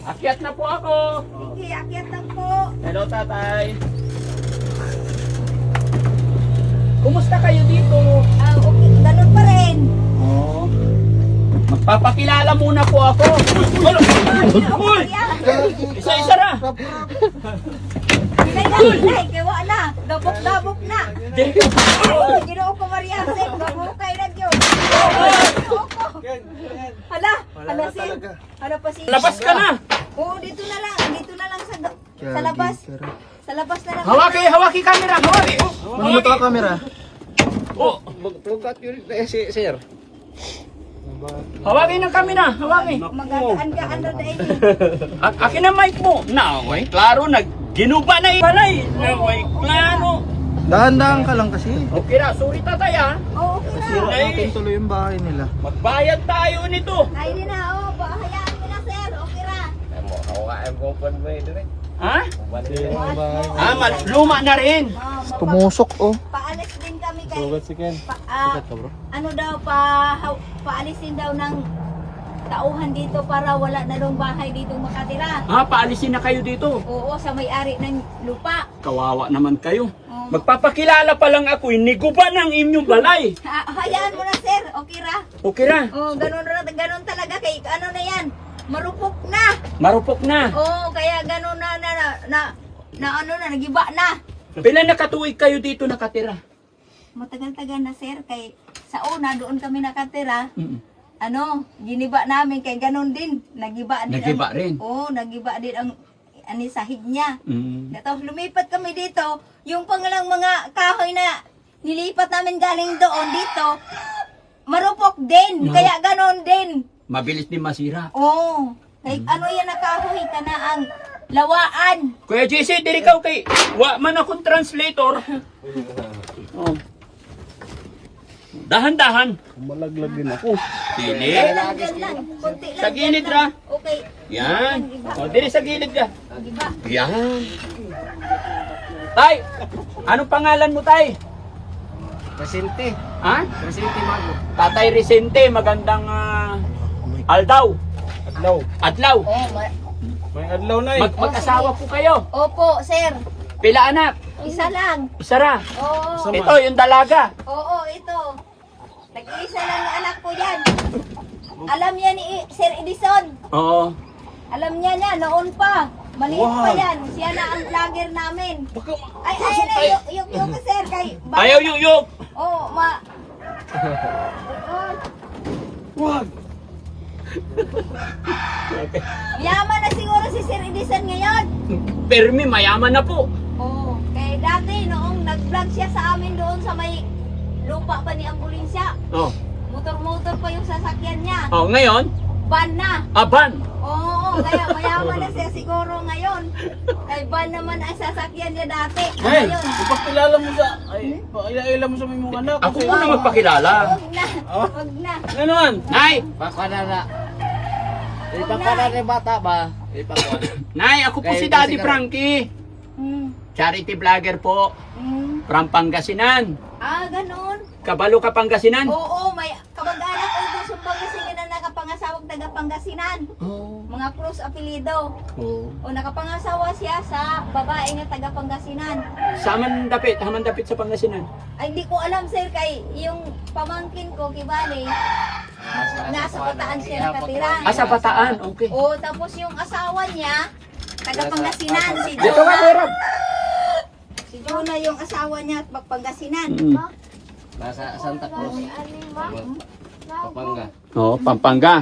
Akyat na po ako. Sige, akyat lang po. Hello, tatay. Kumusta kayo dito? Okay, ganun pa rin. Oh. Magpapakilala muna po ako. Uy! Isa-isa na. Hinay, kewa na. Gabok-gabok na. Ginoo ko Mariasep, gabokay na yun. Hala, Sil. Hala pa si. Labas ka na. Oo, dito na lang sa labas. Sa labas na lang. Hawaki camera, hawaki. Ano mo to camera? Oh, Magtugat yun sir. hawaki ng camera, hawaki. Magagaan ka, ano dahil. Akin ang mic mo. Naway, klaro, ginuba na ibalay. Naway, klaro. Dahan-dahan ka lang kasi. Okay na, sorry tatay ha. Oo, okay na. Sira natin tuloy yung bahay nila. Magbayad tayo nito. Ay, di na, hayaan mo na, sir. Okay na. Ha? Luma na rin. Tumusok oh. Paalis din kami kay. si Ken. Ano daw, paalisin daw ng tauhan dito para wala na daw bahay dito makatira. Paalisin na kayo dito. Oo, sa may-ari ng lupa. Kawawa naman kayo. Magpapakilala pa lang ako, niguba ng inyong balay. Hayaan mo na, sir. Okay ra. Okay na. Oh, ganun talaga kay ano na yan. Marupok na. Marupok na. Oo, kaya ganun na nagiba na. Pila na katuig kayo dito nakatira? Matagal-tagal na, sir, kay sa una doon kami nakatira. Mm. Giniba namin kay ganun din. Nagiba din. Nagiba rin? Oo, nagiba din ang sahig niya. Mm. Tapos lumipat kami dito, yung pangalang mga kahoy na nilipat namin galing doon dito, marupok din, kaya ganon din. Mabilis din masira. Oo. Like, ano yan na kahoy ka na ang lawaan. Kuya JC, diri ka kay wa man akong translator. Oh. Dahan-dahan. Malaglag din ako. Pili. Dyan lang, konti lang. Sa gilid dyan ra. lang. Okay. Yan. O, diri sa gilid ka. Giba. Yan. Tay, anong pangalan mo, tay? Presente. Ha? Presente mago. Tatay Resente, magandang aldaw. Adlaw. Adlaw. May adlaw na Mag-asawa po kayo. Opo, sir. Pila anak? Isa lang. Isa ra. Oo. Ito, yung dalaga. Oo, ito. Nag-iisa lang ang anak ko yan. Alam niya ni Sir Edison. Oo. Alam niya noon pa. Maliit pa yan. Siya na ang vlogger namin. Ay, yung sir, kay... Ayaw yuyok. Oo, Wag. Yaman na siguro si Sir Edison ngayon. Permi, mayaman na po. Oo. Kaya dati, noong nag-vlog siya sa amin doon sa may lupa pa ni ambulansya. Oh. Motor-motor pa yung sasakyan niya. Oh, ngayon, Van na. aban. Oo, kaya mayaman na siya siguro ngayon. Kay van naman ang sasakyan niya dati. Hey, Ngayon. ipakilala mo sa ila mo sa mga anak. Ako muna magpakilala. Huwag na. Huwag na. Ganon. Nay, Pakanana. Ipakanana bata ba? Nay, ako po si Daddy Frankie. Hmm. Charity vlogger po. Hmm. From Pangasinan. Ganun. Kabalo ka Pangasinan? Oo, may kamag-anak ko doon sa Pangasinan na nakapangasawang taga Pangasinan. Oh. Mga Cruz apelido. Oh. O nakapangasawa siya sa babae na taga Pangasinan. Haman dapit sa Pangasinan. Ay, hindi ko alam, sir, kay yung pamangkin ko, kibali, nasa Bataan siya nakatira. Sa Bataan, okay. O, tapos yung asawa niya, taga Pangasinan, si Dito ka, Jonah. Dorab. Si Jonah yung asawa niya at Pangasinan. Nasa Santa Cruz. Papanga. Oh, Pampanga.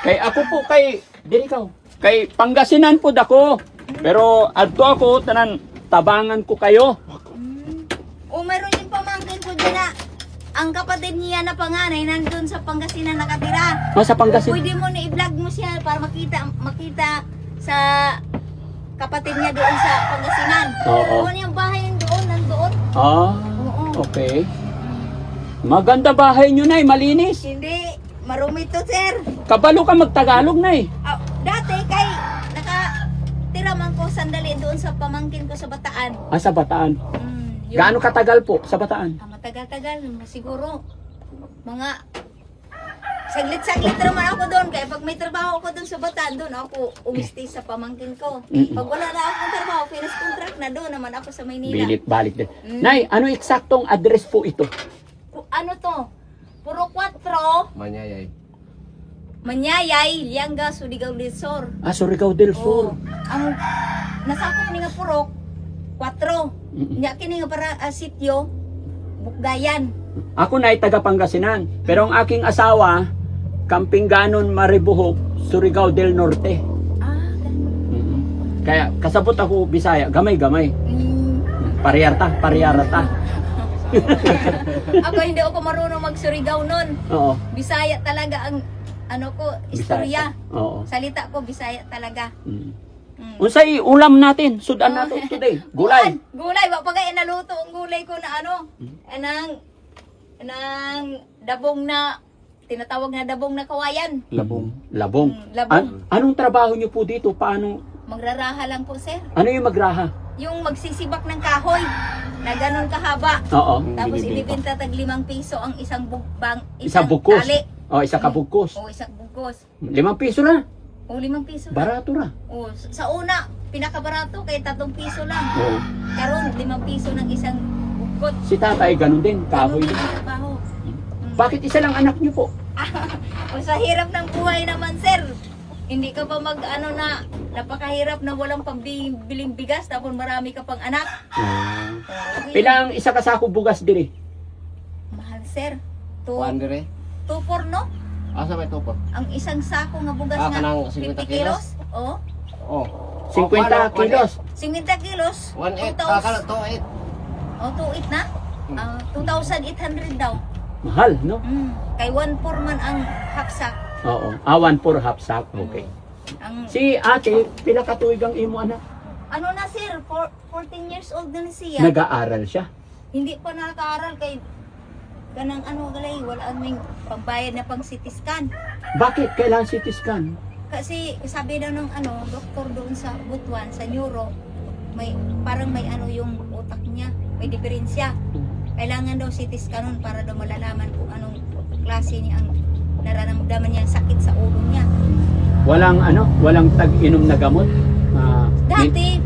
Kay ako po diri ka. Kay Pangasinan po dako. Pero adto ako tanan tabangan ko kayo. O, meron yung pamangkin ko dyan na ang kapatid niya na panganay nandun sa Pangasinan nakatira. Sa Pangasinan. Pwede mo na i-vlog mo siya para makita sa kapatid niya doon sa Pangasinan. Oo. Doon yung bahay doon, nandoon. Ah, Oo. okay. Maganda bahay nyo, Nay. Malinis. Hindi, marumi to, sir. Kabalo ka magtagalog, Nay. Dati kay nakatira man ko sandali doon sa pamangkin ko sa Bataan. Sa Bataan. Yung- Gaano katagal po sa Bataan? Matagal-tagal, siguro mga Saglit-saglit naman ako doon. Kaya pag may trabaho ako doon sa Bataan, doon ako umisti sa pamangkin ko. Pag wala na akong trabaho, finish contract na doon naman ako sa Maynila. Bilit-balik din. Nay, ano eksaktong address po ito? Ano to? Puro 4, Manyayay. Manyayay, Lianga, Surigao del Sur. Ah, Surigao del Sur. Ang nasakop ni nga puro 4. Nya kini nga para sitio Bukdayan. Ako na ay taga Pangasinan. Pero ang aking asawa, Campinganon, Maribohok, Surigao del Norte. Ah, ganun. Kaya kasabot ako Bisaya, gamay-gamay. Mm. Pariyarata. Ako hindi ako marunong mag-Surigao nun. Oo. Bisaya talaga ang ano ko, istorya. Oo. Salita ko Bisaya talaga. Unsay ulam natin? Sudan nato today. Gulay. Gulay, wa pa kaya naluto ang gulay ko na ano. Anang dabong na tinatawag na dabong na kawayan. Labong. Labong. Anong trabaho niyo po dito? Paano? Magraraha lang po, sir. Ano yung magraha? Yung magsisibak ng kahoy na ganun kahaba. Oo. Tapos ibibenta tag 5 piso ang isang bugbang, Isang bukos. tali. O, isa kabukos. O isang bukos. 5 piso na. O 5 piso. Barato na. O sa una, pinakabarato kay 3 piso lang. Oo. Karon 5 piso ng isang bukot. Si tatay, ganun din. Kahoy Ganun din. ang trabaho. Bakit isa lang anak niyo po? O sa hirap ng buhay naman, sir. Hindi ka pa napakahirap na walang pambiling bigas tapos marami ka pang anak. Pilang isa ka sako bugas diri? Mahal, sir. Kuan dire. 2-4, no? Asa may tupor? Ang isang sako nga bugas Ah, nga kanang 50 50 kilos. Oh. Oh. 50 kilos. 50 kilos. 1.8. 2,000. Kana 2.8. Oh, 2.8 na? 2,800 daw. Mahal, no? Kay 1.4 man ang hapsak. Oo. Awan for half sack. Okay. Ang Si ate, pila ka tuig ang imo anak? ano na, sir? 14 years old na siya. Nag-aaral siya. Hindi pa nakakaaral kay ganang ano galay, wala aming pambayad na pang CT scan. Bakit kailangan CT scan? Kasi sabi daw ng ano, doktor doon sa Butuan, sa neuro, may parang may ano yung utak niya, may diferensya. Kailangan daw CT scan nun para daw malalaman kung anong klase niya ang nararamdaman niya, sakit sa ulo niya. Walang tag-inom na gamot. Dati,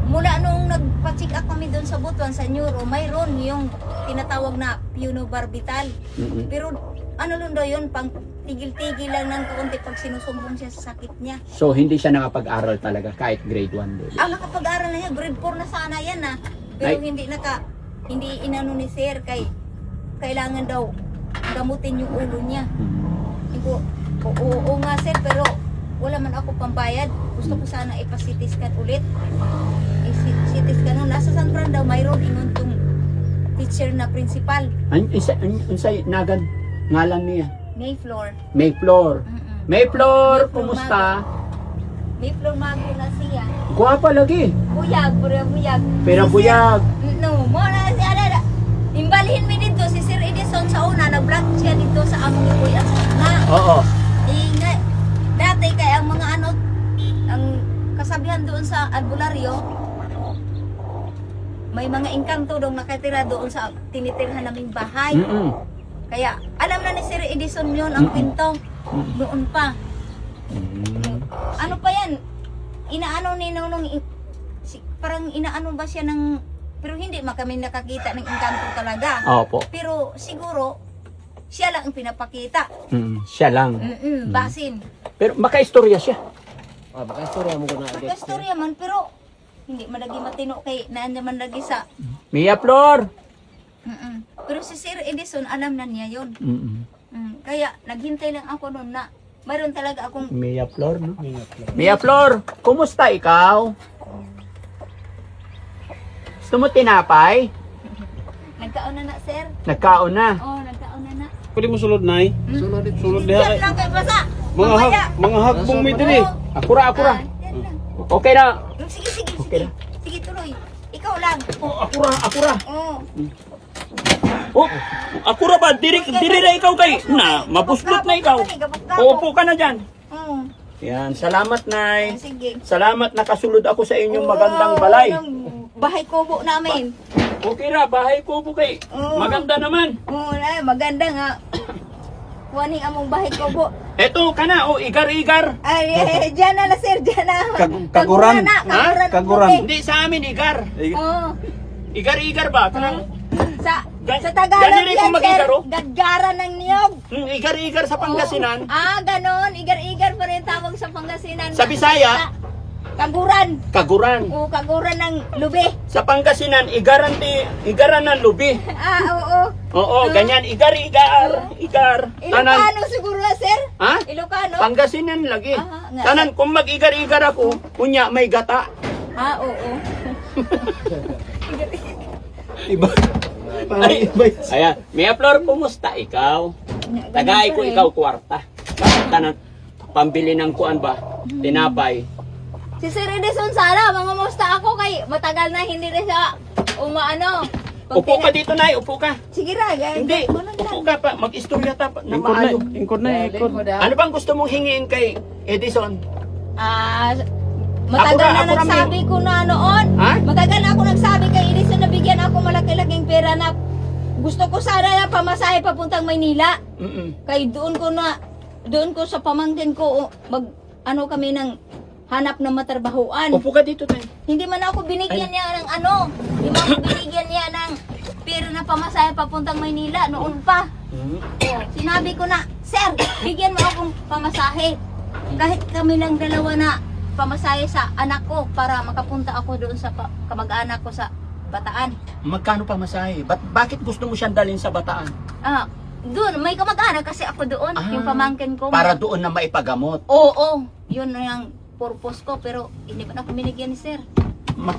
mula nung nagpa-check up kami doon sa Butuan, sa neuro, mayroon yung tinatawag na phenobarbital. Pero ano lang daw yun, pang tigil-tigil lang ng kaunti pag sinusumbong siya sa sakit niya. So hindi siya nakapag-aral talaga kahit grade 1. Ang nakapag-aral na niya, grade 4 na sana yan ah. Pero Ay. hindi inano ni sir kay kailangan daw gamutin yung ulo niya. Oo nga sir, pero wala man ako pambayad. Gusto ko sana ipa-CT scan ulit. CT scan nun. Nasa San Fran daw, mayroon ingon tong teacher na principal. Unsay nagan ngalan niya? Mayfloor. Mayfloor. Mayfloor, kumusta? Mayfloor mago na siya. Guwapa lagi. Buyag, buyag. Pero Si buyag. Sir, no, mo na siya na. Imbalhin mi dito si Sir Edison sa una, nag-vlog siya dito sa among ibuya. Na, Oo. nga, dati kay ang mga ano, ang kasabihan doon sa albularyo, may mga engkanto doon nakatira doon sa tinitirhan naming bahay. Kaya alam na ni Sir Edison yun ang pinto. Doon pa. Ano pa yan? Inaano ni Nonong, parang inaano ba siya ng, pero hindi man kami nakakita ng engkanto talaga. Opo. Pero siguro, siya lang ang pinapakita. Siya lang. Basin. Pero makaistorya siya. Ah, baka istorya mo na. Pagkastorya man, pero hindi man lagi matino kay naan naman lagi sa. Mia Flor. Pero si Sir Edison, alam na niya yun. Kaya naghintay lang ako noon na mayroon talaga akong Mia Flor, no? Mia Flor, kumusta ikaw? Gusto mo tinapay? nagkaon na sir. Nagkaon na. Oh, nagkaon na. Pwede mo sulod nay. Sulod dito. Sulod diha. Diyan lang kay basa. Mga hagbong may diri. Akura. Diyan lang. Okay na. Sige. Okay na. Sige, tuloy. Ikaw lang. Akura. Oh. Oh, akura ba? Diri na ikaw kay. Na, mapuslot na ikaw. Uupo ka na dyan. Yan, salamat Nay. Sige. Salamat nakasulod ako sa inyong magandang balay. Bahay kubo namin. Okay na, bahay ko po kay. Maganda naman. Oo, maganda nga. Kuaning among bahay ko po. Eto ka na, igar-igar. Ay, dyan na sir, dyan na. Kaguran. na, Ha? Kaguran. Hindi, sa amin, igar. Oo. Igar-igar ba? Kanang, Sa Gan- Tagalog ganyan rin yan, kung mag-igar, sir. oh. Gaggaran ng niyog. igar-igar sa Pangasinan. Ganon. Igar-igar pa rin tawag sa Pangasinan. Sa Bisaya? Kaguran. Kaguran. O, kaguran ng lubi. Sa Pangasinan, igaran ng lubi. Oo. Oo, ganyan. Igar-igar. Igar. Tanan. Ilocano siguro, sir? Ha? Ilocano? Pangasinan lagi. Nga. Tanan, kung mag-igar-igar ako, kunya may gata. Oo. Iba. Ay, ayan. May Flor, kumusta ikaw? Tagay ko ikaw kwarta. Tanan, pambili ng kuan ba? Tinapay. Si Sir Edison sana, mga musta ako kay matagal na hindi na siya umaano. Upo ka dito, Nay. Upo ka. Sige ra, Hindi. Upo ka pa. Mag-istorya ta pa na Ingkod na. maayo. Ingkod na. Ingkod. Ano bang gusto mong hingiin kay Edison? Matagal Ako na kami. nagsabi ko na noon. Ha? Matagal na ako nagsabi kay Edison na bigyan ako malaki-laking pera na gusto ko sana na pamasahe papuntang Maynila. Kay doon ko sa pamangkin ko kami ng hanap ng matrabahuan. Upo ka dito, Tay. Hindi man ako binigyan niya ng Hindi man ako binigyan niya ng pera na pamasahe papuntang Maynila noon pa. Sinabi ko na, Sir, bigyan mo akong pamasahe. Kahit kami lang dalawa na pamasahe sa anak ko para makapunta ako doon sa kamag-anak ko sa Bataan. Magkano pa masahe? Bakit gusto mo siyang dalhin sa Bataan? Doon, may kamag-anak kasi ako doon, yung pamangkin ko. Para doon na maipagamot. Oo, yun na yung purpose ko, pero hindi pa ako binigyan ni Sir.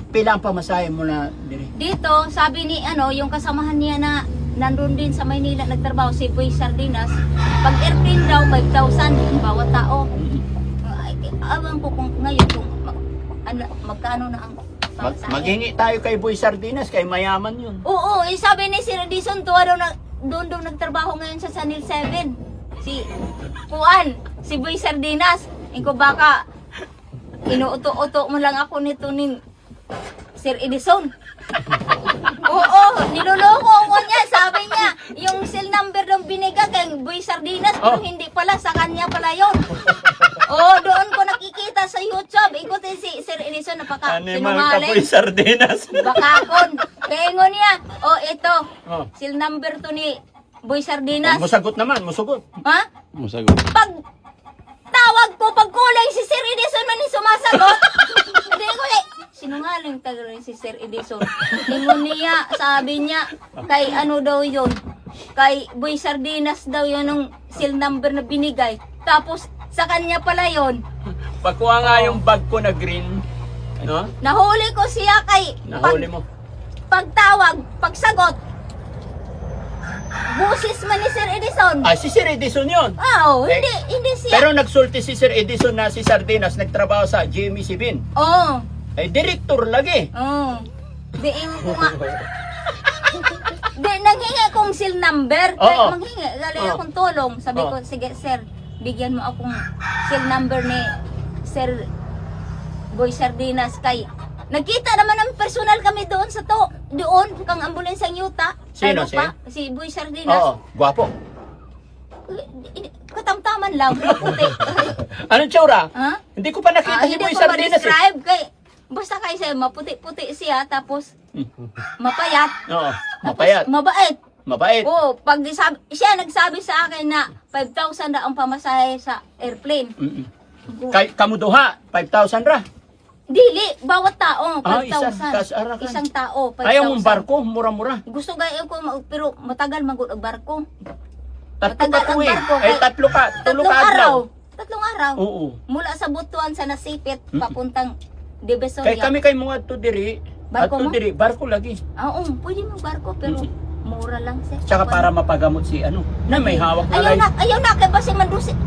Pila ang pamasahe mo na diri? Dito, sabi ni yung kasamahan niya na nandun din sa Maynila nagtrabaho, si Boy Sardinas, pag airplane daw 5,000 bawat tao. Awan ko kung ngayon kung magkano na ang pamasahe. Maghingi tayo kay Boy Sardinas, kay mayaman yun. Oo, sabi ni Sir Edison, doon daw nagtrabaho ngayon sa Sanil 7. Si Boy Sardinas. Ko baka inuuto-uto mo lang ako nito ni Sir Edison. Oo, niloloko ko niya. Sabi niya, yung cell number ng binigay kay Boy Sardinas, pero hindi pala, sa kanya pala yun. Oo, doon ko nakikita sa YouTube. Ikutin si Sir Edison, sinungaling. Sardinas. Bakakon. Kaingon niya, ito, cell number to ni Boy Sardinas. Musagot naman, musugot. Ha? Masagot. Pag tawag ko, pag kulay si Sir Edison man yung sumasagot. Hindi ko sinungaling tagal si Sir Edison. Ingon niya, sabi niya, kay daw yun, kay Boy Sardinas daw yun yung cell number na binigay. Tapos, sa kanya pala yun. Pakuha nga yung bag ko na green. No? Nahuli ko siya kay, Nahuli mo. pagtawag, pagsagot, busis man ni Sir Edison. Si Sir Edison yun. Hindi siya. Pero nagsulti si Sir Edison na si Sardinas nagtrabaho sa GME Bin. Oo. Direktor lagi. Oo. Diin ko nga. Naghingi akong seal number. Oo. Manghingi. Galing akong tulong. Sabi ko, sige sir, bigyan mo akong seal number ni Sir Boy Sardinas kay nagkita naman ng personal kami doon doon kang ambulansang yuta. Sino, Si Boy Sardinas. Oo, gwapo. Katamtaman lang, puti. Anong tsura? Ha? Hindi ko pa nakita si Hindi Boy ko Sardinas. ma-describe kay basta kay siya maputi-puti siya tapos mapayat. Oo, Tapos mapayat. mabait. Mabait. Oo, siya nagsabi sa akin na 5,000 na ang pamasahe sa airplane. Kamuduha, 5,000 ra. Dili, bawat tao, 5,000. Kasarakan. Isang tao, 5,000. Ayaw mong barko, mura-mura. Gusto gaya ko, pero matagal magod ang barko. Tatlo Matagal ka ang tuwi. barko, Tatlo ka. Tulo Tatlong ka araw. adlaw. Tatlong araw. Oo. Mula sa Butuan sa Nasipit, papuntang Divisoria. Kay kami kay mga to diri. Barko mo? Diri, barko lagi. Oo, pwede mo barko, pero mura lang siya. Tsaka para mapagamot si na may hawak na life. Ayaw na, kaya ba si mangdusin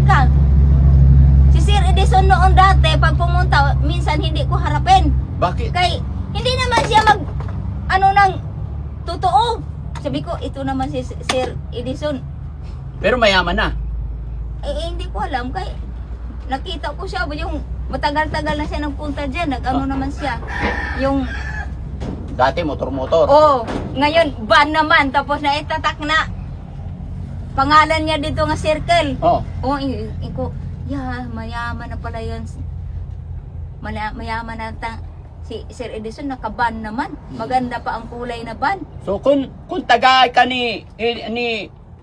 ka? Si Sir Edison noon dati, pag pumunta, minsan hindi ko harapin. Bakit? Kay, hindi naman siya nang totoo. Sabi ko, ito naman si Sir Edison. Pero mayaman na. Hindi ko alam, kay nakita ko siya, yung matagal-tagal na siya nagpunta dyan, naman siya. Yung, Dati motor-motor. ngayon, van naman, tapos na itatak na. pangalan niya dito nga circle. Oh. Oh, iko, mayaman na pala yan. Mayaman na si Sir Edison, nakaban naman. Maganda pa ang kulay na ban. So kung tagay ka ni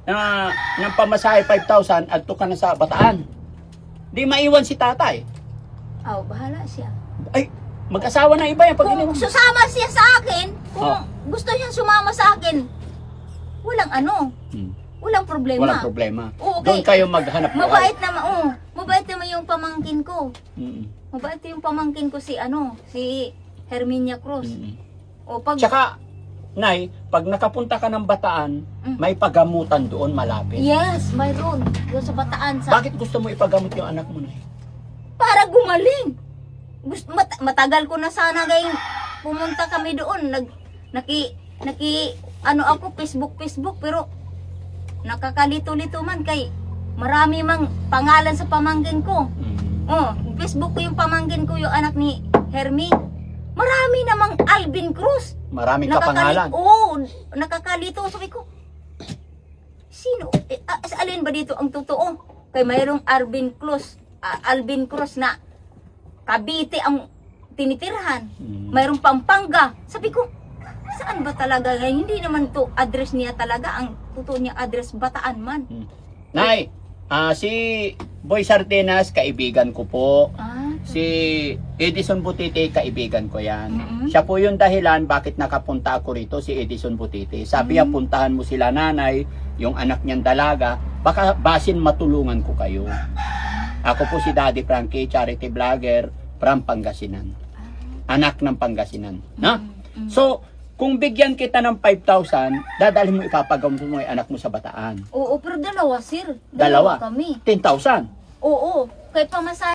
ng pamasahe 5,000 adto ka na sa Bataan. Di maiwan si tatay. Oh, bahala siya. Ay, mag-asawa na iba yan pag Kung susama siya sa akin, kung gusto niyang sumama sa akin, walang problema. Walang problema. Oo, Doon kayo maghanap buhay. Mabait naman yung pamangkin ko. Mm. Mabait yung pamangkin ko si Herminia Cruz. O pag Tsaka, Nay, pag nakapunta ka ng Bataan, may pagamutan doon malapit. yes, mayroon doon sa Bataan Bakit gusto mo ipagamot yung anak mo, Nay? para gumaling. Matagal ko na sana kayong pumunta kami doon. Ako Facebook pero nakakalito-lito man kay marami mang pangalan sa pamangkin ko. Oh, Facebook ko yung pamangkin ko, yung anak ni Hermie. Marami namang Alvin Cruz. Maraming kapangalan. Nakakalito. Sabi ko, sino? Alin ba dito ang totoo? Kay mayroong Alvin Cruz na Cavite ang tinitirhan. Mayroong Pampanga. Sabi ko, saan ba talaga? Hindi naman to address niya talaga. Ang totoo niya address Bataan man. Nay, si Boy Sardinas, kaibigan ko po. Si Edison Butite, kaibigan ko yan. Siya po yung dahilan bakit nakapunta ako rito, si Edison Butite. Sabi niya, puntahan mo sila nanay, yung anak niyang dalaga, baka basin matulungan ko kayo. Ako po si Daddy Frankie, charity vlogger from Pangasinan. Anak ng Pangasinan. Na? So, kung bigyan kita ng 5,000, dadalhin mo ipapagamot mo yung anak mo sa Bataan. Oo, pero dalawa, sir. Dalawa? Kami. 10,000. Oo, kay pamasahe.